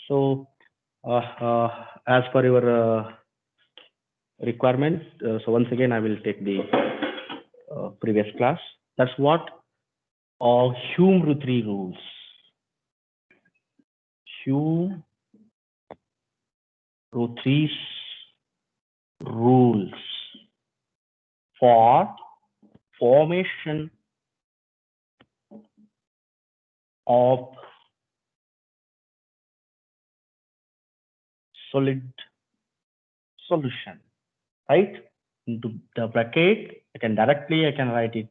So, as per your requirement, so once again, I will take the previous class. That's what Hume-Rothery rules. Hume-Rothery's rules for formation of solid solution, right? Into the bracket, I can write it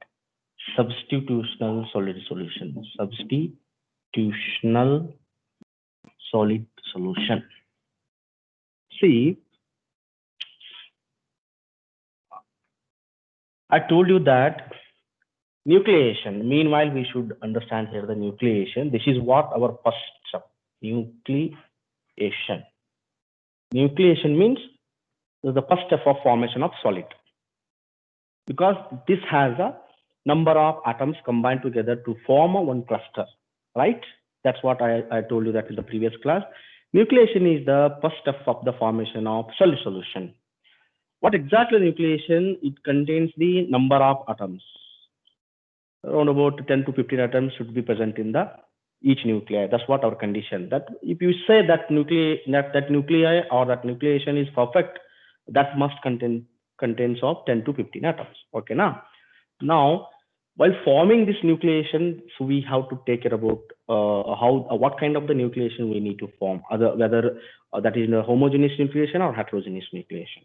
substitutional solid solution. Substitutional solid solution. See, I told you that nucleation. Meanwhile, we should understand here the nucleation. This is what our first step. Nucleation. Nucleation means the first step of formation of solid, because this has a number of atoms combined together to form one cluster, right? That's what I told you that in the previous class. Nucleation is the first step of the formation of solid solution. What exactly nucleation? It contains the number of atoms. Around about 10 to 15 atoms should be present in the each nuclei. That's what our condition. That if you say that nuclei or that nucleation is perfect, that must contains of 10 to 15 atoms. Okay, now while forming this nucleation, so we have to take care about what kind of the nucleation we need to form, whether that is a homogeneous nucleation or heterogeneous nucleation.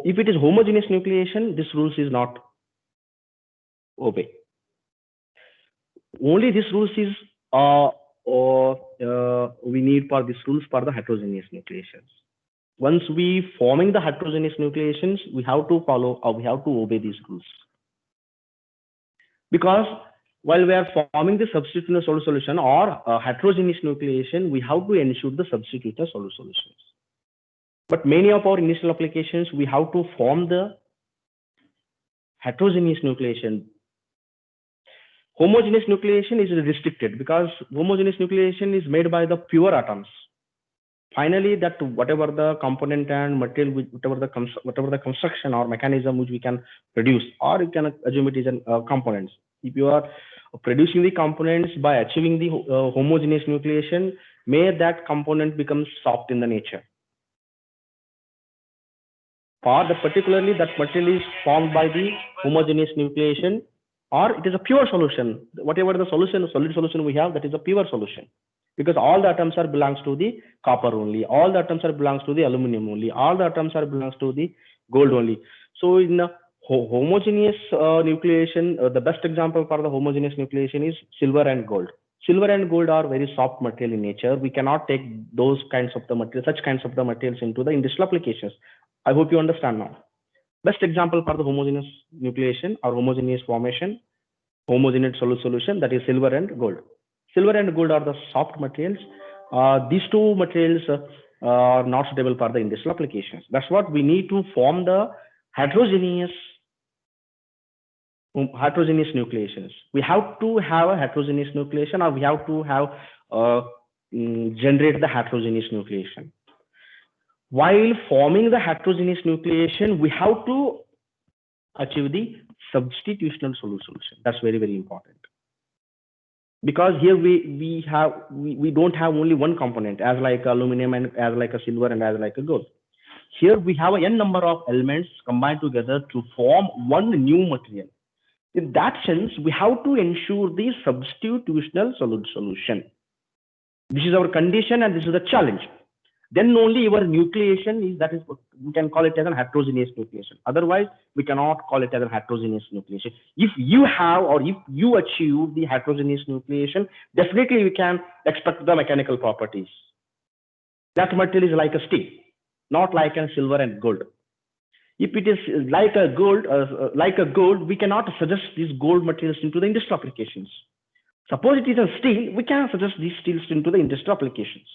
If it is homogeneous nucleation, this rules is not obey. Only this rules is we need for these rules for the heterogeneous nucleations. Once we forming the heterogeneous nucleations, we have to follow or we have to obey these rules. Because while we are forming the substitutional solid solution or heterogeneous nucleation, we have to ensure the substitutional solid solutions. But many of our initial applications, we have to form the heterogeneous nucleation. Homogeneous nucleation is restricted because homogeneous nucleation is made by the pure atoms. Finally, that whatever the component and material, whatever the construction or mechanism which we can produce, or you can assume it is components. If you are producing the components by achieving the homogeneous nucleation, may that component becomes soft in the nature. For the particularly that material is formed by the homogeneous nucleation, or it is a pure solution. Whatever the solution, solid solution we have, that is a pure solution, because all the atoms are belongs to the copper only, all the atoms are belongs to the aluminum only, all the atoms are belongs to the gold only. So in homogeneous nucleation, the best example for the homogeneous nucleation is silver and gold. Silver and gold are very soft material in nature. We cannot take those kinds of the material, such kinds of the materials into the industrial applications. I hope you understand now. Best example for the homogeneous nucleation or homogeneous formation, homogeneous solid solution, that is silver and gold. Silver and gold are the soft materials. These two materials are not suitable for the industrial applications. That's what we need to form the heterogeneous nucleations. We have to have a heterogeneous nucleation, or we have to have generate the heterogeneous nucleation. While forming the heterogeneous nucleation, we have to achieve the substitutional solid solution. That's very, very important. Because here we don't have only one component, as like aluminum and as like a silver and as like a gold. Here we have a n number of elements combined together to form one new material. In that sense, we have to ensure the substitutional solid solution. This is our condition and this is the challenge. Then only your nucleation is, that is, we can call it as a heterogeneous nucleation. Otherwise, we cannot call it as a heterogeneous nucleation. If you have or if you achieve the heterogeneous nucleation, definitely we can expect the mechanical properties. That material is like a steel, not like a silver and gold. If it is like a gold, we cannot suggest these gold materials into the industrial applications. Suppose it is a steel, we can suggest these steels into the industrial applications.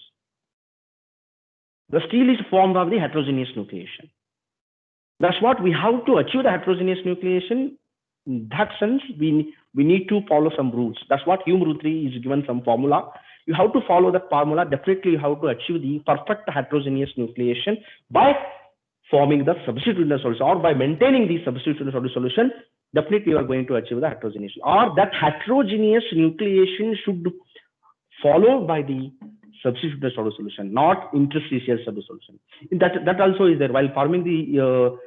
The steel is formed of the heterogeneous nucleation. That's what we have to achieve the heterogeneous nucleation. In that sense, we need to follow some rules. That's what Hume-Rothery is given some formula. You have to follow that formula. Definitely, you have to achieve the perfect heterogeneous nucleation by forming the substitutional solution or by maintaining the substitutional solution. Definitely, you are going to achieve the heterogeneous, or that heterogeneous nucleation should follow by the substitutional solution, not interstitial solution. That also is there. While forming the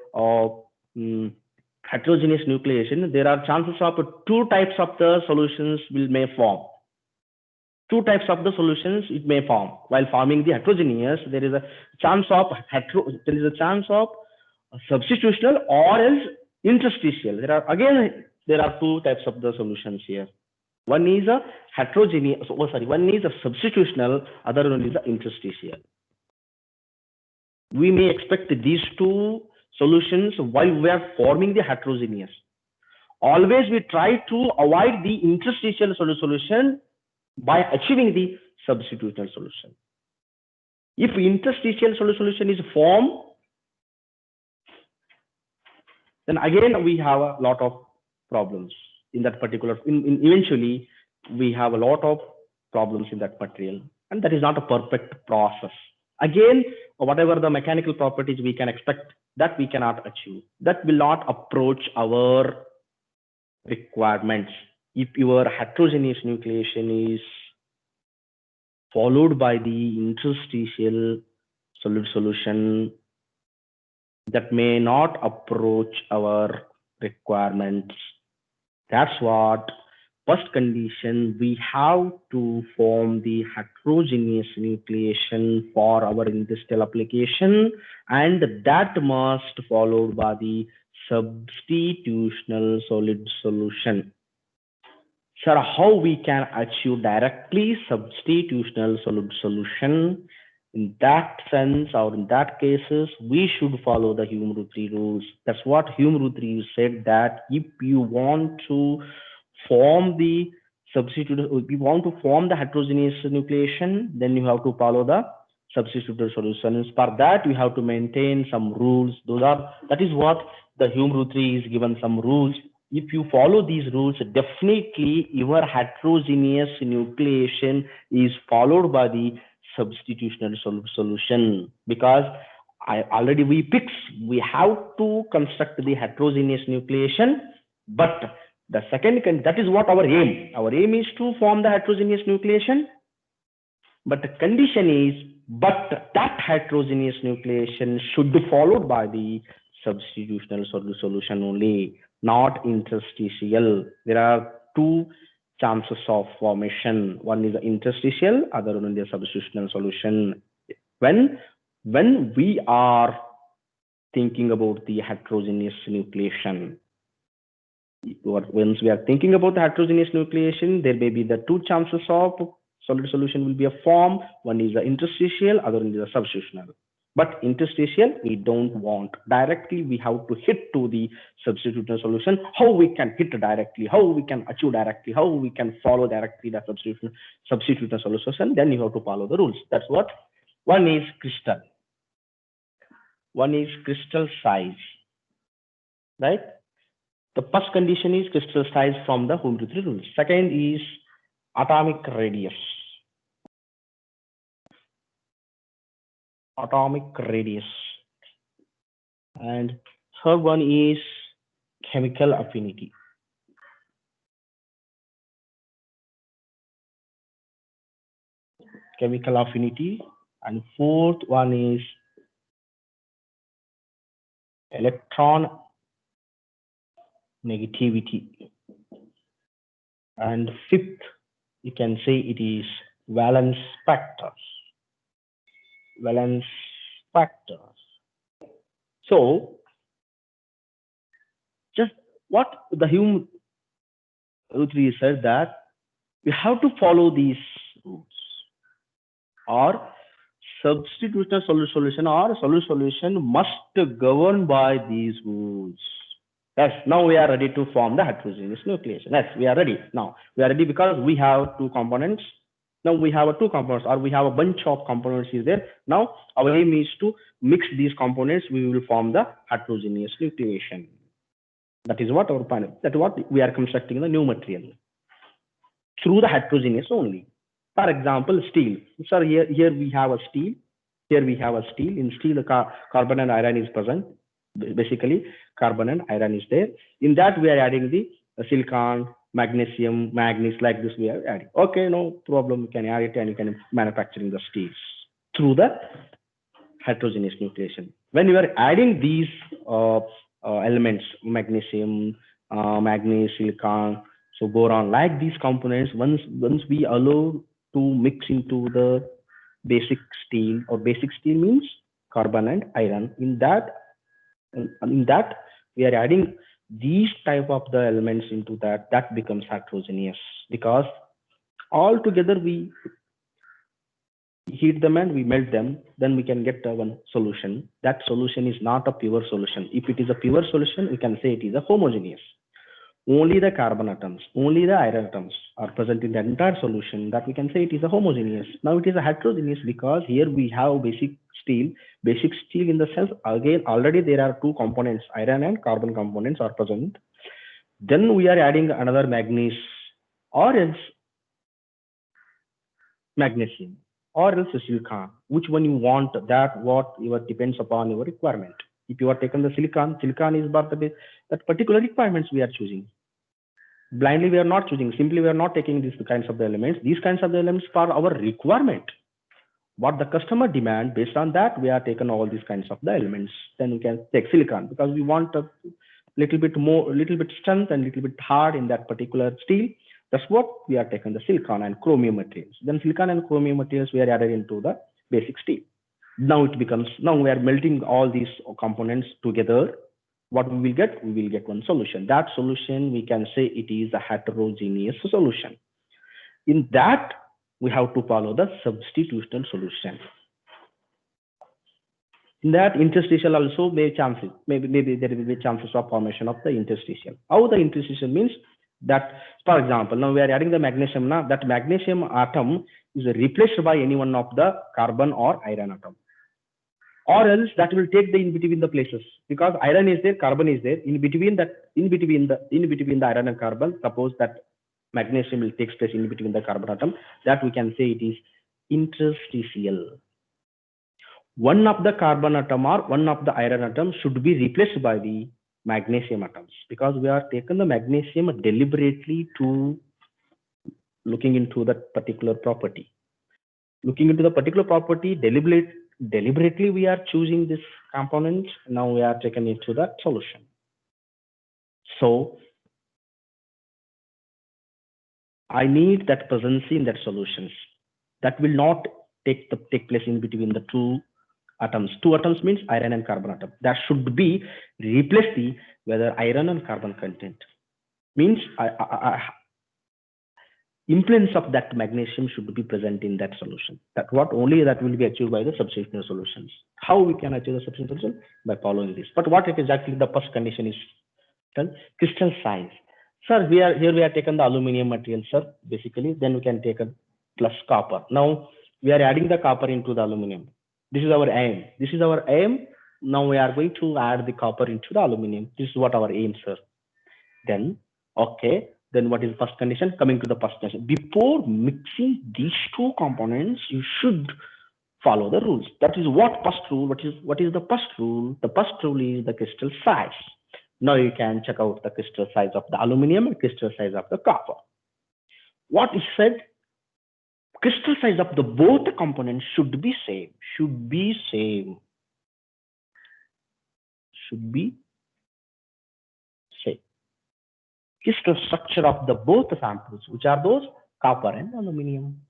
heterogeneous nucleation, there are chances of two types of the solutions may form. Two types of the solutions it may form. While forming the heterogeneous, there is a chance of substitutional or else interstitial. There are two types of the solutions here. One is a heterogeneous, one is a substitutional, other one is a interstitial. We may expect these two solutions while we are forming the heterogeneous. Always we try to avoid the interstitial solution by achieving the substitutional solution. If interstitial solution is formed, then again we have a lot of problems in that particular. Eventually, we have a lot of problems in that material, and that is not a perfect process. Again, whatever the mechanical properties we can expect, that we cannot achieve. That will not approach our requirements. If your heterogeneous nucleation is followed by the interstitial solid solution, that may not approach our requirements. That's what first condition, we have to form the heterogeneous nucleation for our industrial application, and that must followed by the substitutional solid solution. Sir, how we can achieve directly substitutional solid solution? In that sense, or in that cases, we should follow the Hume-Rothery rules. That's what Hume-Rothery said, that if you want to form the if you want to form the heterogeneous nucleation, then you have to follow the substitutional solutions. For that, you have to maintain some rules. That is what the Hume-Rothery is given some rules. If you follow these rules, definitely your heterogeneous nucleation is followed by the substitutional solution, because we have to construct the heterogeneous nucleation. But the second, that is what our aim. Our aim is to form the heterogeneous nucleation. But the condition is, but that heterogeneous nucleation should be followed by the substitutional solution only, not interstitial. There are two chances of formation. One is the interstitial, other one is the substitutional solution. When we are thinking about the heterogeneous nucleation, once we are thinking about the heterogeneous nucleation, there may be the two chances of solid solution will be a form. One is the interstitial, other one is the substitutional. But interstitial, we don't want. Directly, we have to hit to the substitutional solution. How we can hit directly, how we can achieve directly, how we can follow directly the substitutional solution, then you have to follow the rules. That's what. One is crystal. One is crystal size, right? The first condition is crystal size from the Hume-Rothery rules. Second is atomic radius. Atomic radius. And third one is chemical affinity. Chemical affinity. And fourth one is electron negativity. And fifth, you can say it is valence factors. Valence factors. So, just what the Hume-Rothery said, that we have to follow these rules, or substitutional solution or solid solution must govern by these rules. Yes, now we are ready to form the heterogeneous nucleation. Yes, we are ready. Now we are ready because we have two components. Now we have two components, or we have a bunch of components is there. Now our aim is to mix these components. We will form the heterogeneous nucleation. That is what our plan. That is what we are constructing the new material through the heterogeneous only. For example, steel. Sir, here we have a steel. Here we have a steel. In steel, carbon and iron is present. Basically, carbon and iron is there. In that, we are adding the silicon, magnesium, manganese, like this we are adding. Okay, no problem. You can add it and you can manufacturing the steels through the heterogeneous nucleation. When you are adding these elements, magnesium, manganese, silicon, so boron, like these components, once we allow to mix into the basic steel, or basic steel means carbon and iron. In that we are adding these type of the elements into that becomes heterogeneous, because all together we heat them and we melt them, then we can get one solution. That solution is not a pure solution. If it is a pure solution, we can say it is a homogeneous. Only the carbon atoms, only the iron atoms are present in the entire solution, that we can say it is a homogeneous. Now it is a heterogeneous because here we have basic steel. Basic steel in the sense, again, already there are two components, iron and carbon components are present. Then we are adding another manganese, or else magnesium, or else silicon. Which one you want, that what your depends upon your requirement. If you are taking the silicon is about that particular requirements we are choosing. Blindly we are not choosing, simply we are not taking these kinds of the elements. These kinds of the elements for our requirement, what the customer demand, based on that we are taking all these kinds of the elements. Then we can take silicon because we want a little bit strength and little bit hard in that particular steel. That's what we are taking the silicon and chromium materials. Then silicon and chromium materials we are added into the basic steel. Now we are melting all these components together. What we will get? We will get one solution. That solution, we can say it is a heterogeneous solution. In that, we have to follow the substitutional solution. In that, interstitial also maybe there will be chances of formation of the interstitial. How the interstitial means that, for example, now we are adding the magnesium. Now that magnesium atom is replaced by any one of the carbon or iron atom, or else that will take the in between the places, because iron is there, carbon is there. In between the iron and carbon, suppose that magnesium will take place in between the carbon atom, that we can say it is interstitial. One of the carbon atom or one of the iron atom should be replaced by the magnesium atoms, because we are taking the magnesium deliberately to looking into that particular property. Looking into the particular property, deliberately we are choosing this component. Now we are taking it to that solution. So I need that presence in that solutions. That will not take place in between the two atoms. Two atoms means iron and carbon atom. That should be replace the whether iron and carbon content. Means influence of that magnesium should be present in that solution. That will be achieved by the substitutional solutions. How we can achieve the substitutional solution? By following this. But what exactly the first condition is? Crystal size. Sir, here we are taken the aluminum material, sir, basically. Then we can take a plus copper. Now we are adding the copper into the aluminum. This is our aim. Now we are going to add the copper into the aluminum. This is what our aim, sir. Then, okay. Then what is the first condition? Coming to the first condition. Before mixing these two components, you should follow the rules. That is what first rule. What is the first rule? The first rule is the crystal size. Now you can check out the crystal size of the aluminum and crystal size of the copper. What is said? Crystal size of the both the components should be same. Crystal structure of the both samples, which are those copper and aluminum.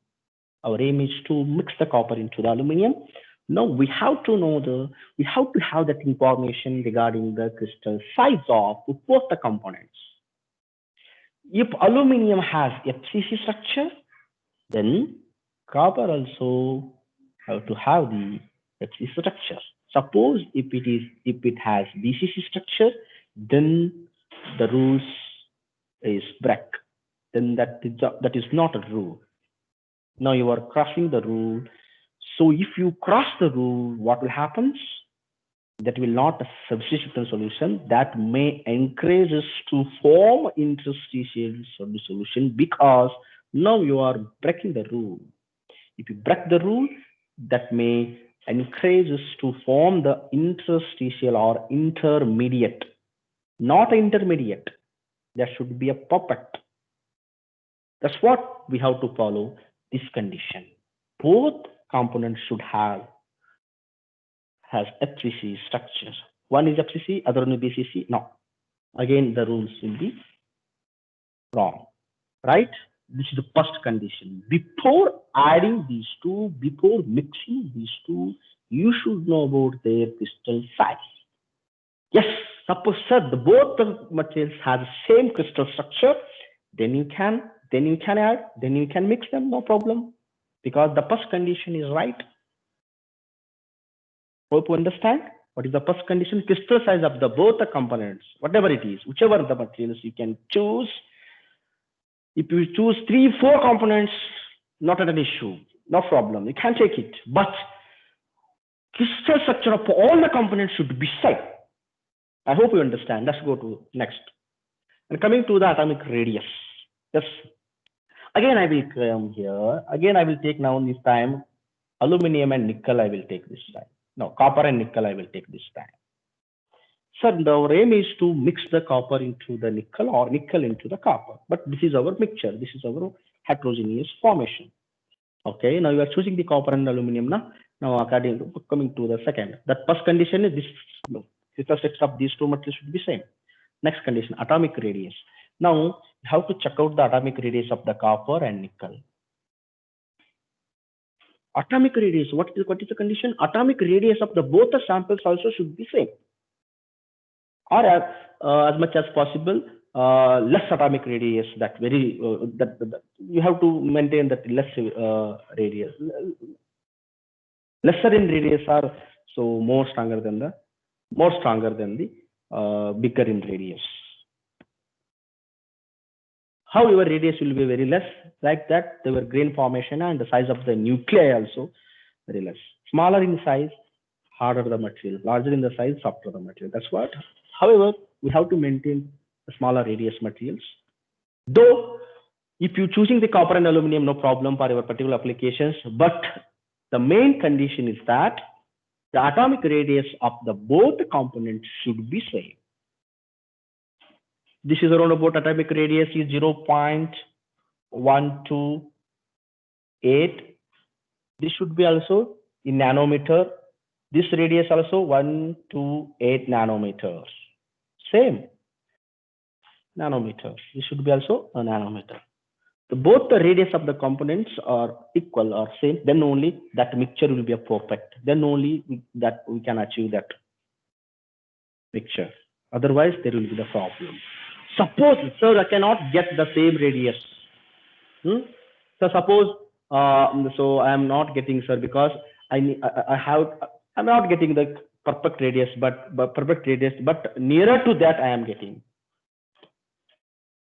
Our aim is to mix the copper into the aluminum. Now we have to have that information regarding the crystal size of both the components. If aluminum has FCC structure, then copper also have to have the FCC structure. Suppose if it has BCC structure, then the rules is break. Then that is not a rule. Now you are crossing the rule. So if you cross the rule, what will happen? That will not a substitutional solution. That may encourage us to form interstitial solution, because now you are breaking the rule. If you break the rule, that may encourage us to form the interstitial or intermediate, not intermediate. There should be a perfect. That's what we have to follow this condition. Both components should has FCC structure. One is FCC, other one is BCC. No. Again, the rules will be wrong, right? This is the first condition. Before adding these two, before mixing these two, you should know about their crystal size. Yes, suppose sir, both the materials have the same crystal structure, then you can add, then you can mix them, no problem, because the first condition is right. Hope you understand. What is the first condition? Crystal size of the both the components, whatever it is, whichever the materials you can choose. If you choose 3-4 components, not an issue, no problem, you can take it. But crystal structure of all the components should be same. I hope you understand. Let's go to next. And coming to the atomic radius. Yes. Again, I will come here. Again, I will take now this time aluminum and nickel. I will take this time. No, copper and nickel. I will take this time. Sir, our aim is to mix the copper into the nickel or nickel into the copper. But this is our mixture. This is our heterogeneous formation. Okay. Now you are choosing the copper and aluminum. Now according to coming to the second. That first condition is this. No. The structure of these two materials should be same. Next condition, atomic radius. Now you have to check out the atomic radius of the copper and nickel. Atomic radius, what is the condition? Atomic radius of the both the samples also should be same, or as much as possible less atomic radius. That very that you have to maintain that less radius. Lesser in radius are so more stronger than the bigger in radius. However, radius will be very less, like that there were grain formation and the size of the nuclei also very less. Smaller in size, harder the material, larger in the size, softer the material. That's what. However, we have to maintain the smaller radius materials. Though, if you're choosing the copper and aluminum, no problem for your particular applications, but the main condition is that the atomic radius of the both components should be same. This is around about atomic radius is 0.128. This should be also in nanometer. This radius also 128 nanometers. Same nanometer. This should be also a nanometer. So both the radius of the components are equal or same, then only that mixture will be a perfect. Then only that we can achieve that mixture. Otherwise, there will be the problem. Suppose, sir, I cannot get the same radius. So suppose, so I am not getting, sir, because I'm not getting the perfect radius, but nearer to that I am getting.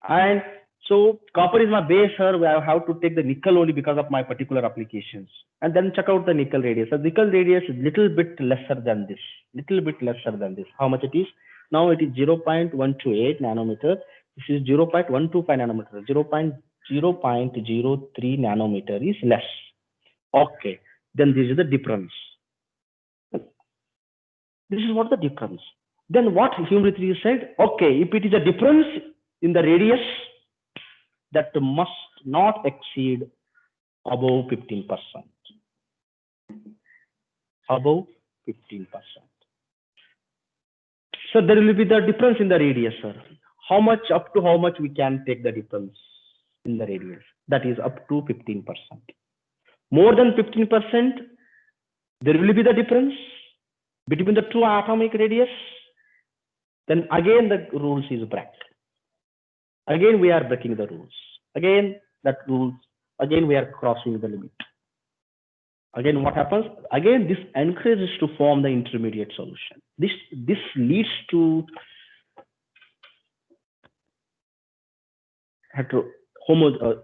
And so copper is my base, sir. I have to take the nickel only because of my particular applications, and then check out the nickel radius. The nickel radius is little bit lesser than this. How much it is? Now it is 0.128 nanometer. This is 0.125 nanometer. 0.03 nanometer is less. Okay, then this is the difference. This is what the difference. Then what Hume-Lethierry said? Okay, if it is a difference in the radius, that must not exceed above 15%. Above 15%. So there will be the difference in the radius, sir. How much, up to how much we can take the difference in the radius? That is up to 15%. More than 15%, there will be the difference between the two atomic radius. Then again the rules is break. Again we are breaking the rules. Again that rules. Again we are crossing the limit. Again what happens? Again this encourages to form the intermediate solution. This leads to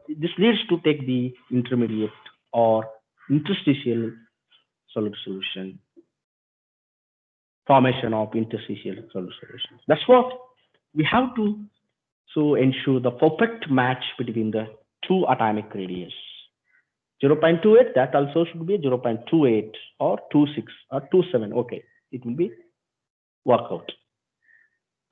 this leads to take the intermediate or interstitial solution, formation of interstitial solutions. That's what we have to ensure the perfect match between the two atomic radius. 0.28, that also should be 0.28 or 26 or 27. Okay, it will be work out.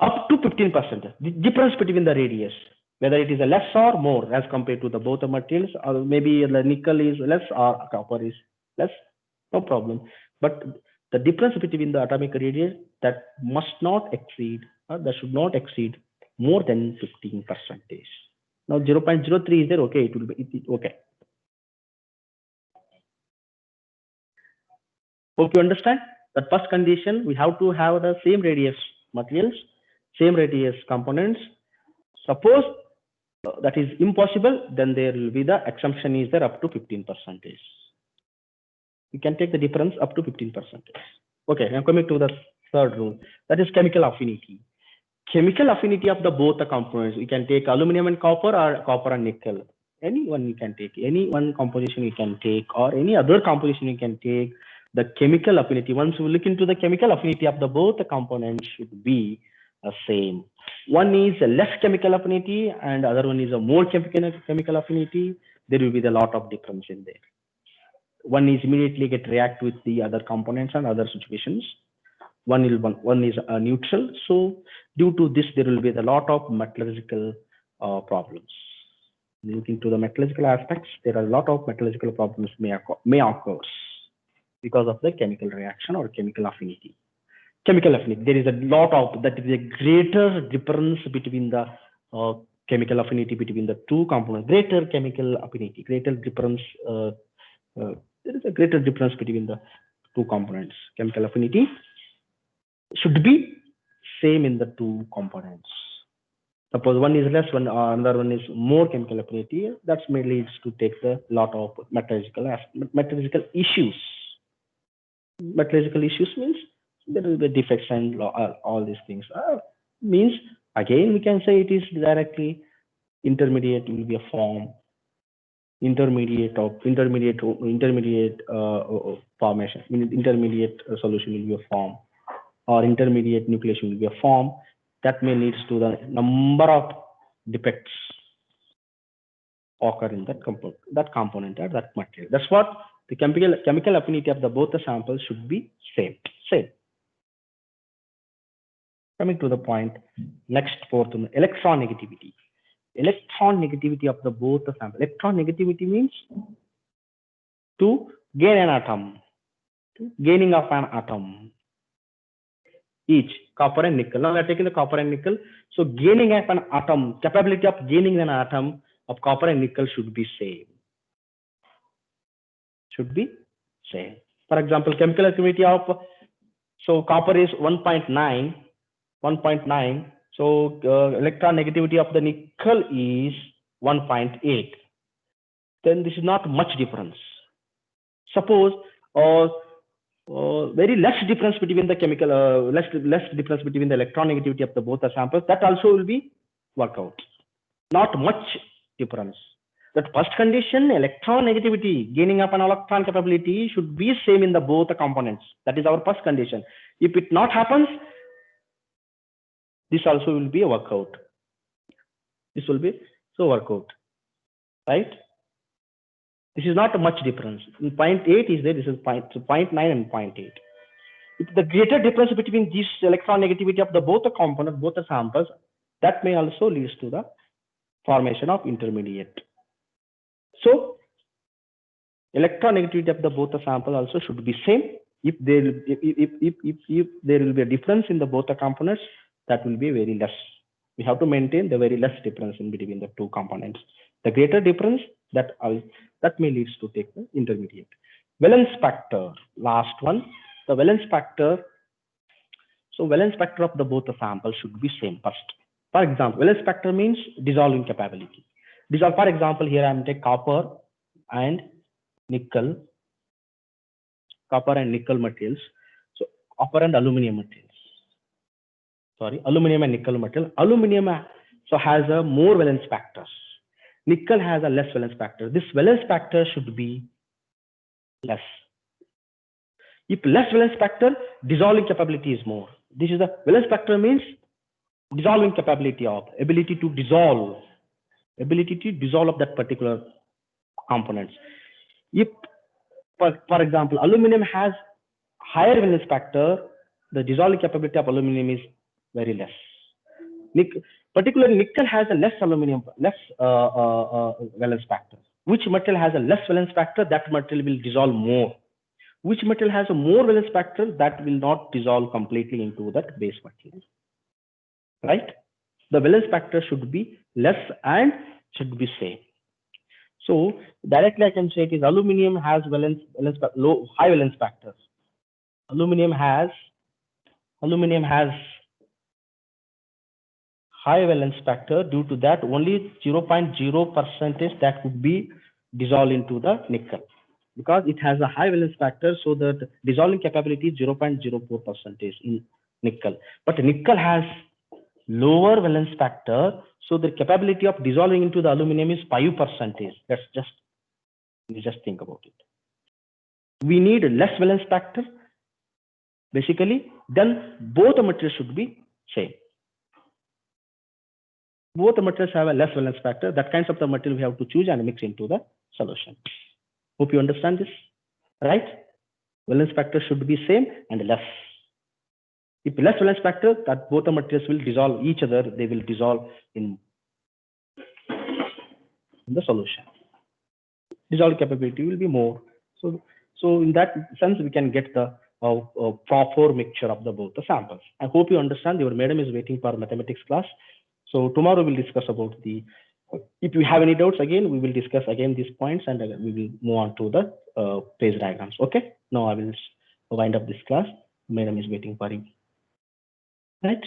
Up to 15%. The difference between the radius, whether it is a less or more as compared to the both the materials, or maybe the nickel is less or copper is less, no problem. But the difference between the atomic radius that must not exceed, or that should not exceed more than 15%. Now 0.03 is there, okay, it will be okay. Hope you understand. The first condition, we have to have the same radius materials, same radius components. Suppose that is impossible, then there will be the exemption is there up to 15%. You can take the difference up to 15%. Okay, now coming to the third rule, that is chemical affinity. Chemical affinity of the both the components. You can take aluminum and copper, or copper and nickel. Any one you can take, any one composition you can take, or any other composition you can take. The chemical affinity, once we look into the chemical affinity of the both the components should be the same. One is a less chemical affinity and other one is a more chemical affinity. There will be a lot of difference in there. One is immediately get react with the other components and other situations. One is neutral. So due to this, there will be a lot of metallurgical problems. Looking to the metallurgical aspects, there are a lot of metallurgical problems may occur because of the chemical reaction or chemical affinity. Chemical affinity, there is a lot of, that is a greater difference between the chemical affinity between the two components, greater chemical affinity, greater difference, there is a greater difference between the two components. Chemical affinity should be same in the two components. Suppose one is less, another one is more chemical affinity, that may leads to take a lot of metallurgical issues. Metallurgical issues means there will be defects and all these things. Means again we can say it is directly intermediate will be a form, intermediate formation, intermediate solution will be a form, or intermediate nucleation will be a form. That may leads to the number of defects occur in that component or that material. That's what the chemical affinity of the both the samples should be same. Coming to the point, next fourth, electron negativity. Electron negativity of the both the sample. Electron negativity means to gain an atom, gaining of an atom. Each copper and nickel. Now we are taking the copper and nickel. So gaining of an atom, capability of gaining an atom of copper and nickel should be same. Should be same. For example, chemical affinity of, so copper is 1.9. So electron negativity of the nickel is 1.8. Then this is not much difference. Suppose very less difference between the chemical, less difference between the electron negativity of the both the samples, that also will be worked out. Not much difference. That first condition, electron negativity, gaining up an electron capability should be same in the both the components. That is our first condition. If it not happens, this also will be a workout. This will be so workout, right? This is not a much difference. In 0.8 is there. This is 0.9 and 0.8. If the greater difference between this electron negativity of the both the components, both the samples, that may also lead to the formation of intermediate. So electron negativity of the both the sample also should be same. If there will be a difference in the both the components, that will be very less. We have to maintain the very less difference in between the two components. The greater difference that may lead to take the intermediate. Valence factor, last one. The valence factor. So valence factor of the both the samples should be same first. For example, valence factor means dissolving capability. For example, here I am taking copper and nickel materials. So copper and aluminum materials. Sorry, aluminum and nickel material. Aluminum so has a more valence factors. Nickel has a less valence factor. This valence factor should be less. If less valence factor, dissolving capability is more. This is the valence factor means dissolving capability of ability to dissolve of that particular components. If, for example, aluminum has higher valence factor, the dissolving capability of aluminum is very less. Particularly, nickel has a less valence factor. Which metal has a less valence factor? That metal will dissolve more. Which metal has a more valence factor? That will not dissolve completely into that base material. Right? The valence factor should be less and should be same. So directly I can say it is aluminum has high valence factors. Aluminum has high valence factor. Due to that, only 0.0% that would be dissolved into the nickel, because it has a high valence factor, so that dissolving capability is 0.04% in nickel. But nickel has lower valence factor, so the capability of dissolving into the aluminum is 5%. That's just think about it. We need less valence factor, basically. Then both the materials should be same. Both the materials have a less valence factor. That kinds of the material we have to choose and mix into the solution. Hope you understand this, right? Valence factor should be same and less. If less valence factor, that both the materials will dissolve each other, they will dissolve in the solution. Dissolve capability will be more. So in that sense, we can get the proper mixture of both the samples. I hope you understand. Your madam is waiting for mathematics class. So tomorrow we'll discuss about if you have any doubts, again, we will discuss again these points, and we will move on to the phase diagrams. Okay. Now I will wind up this class. Madam is waiting for you. Right.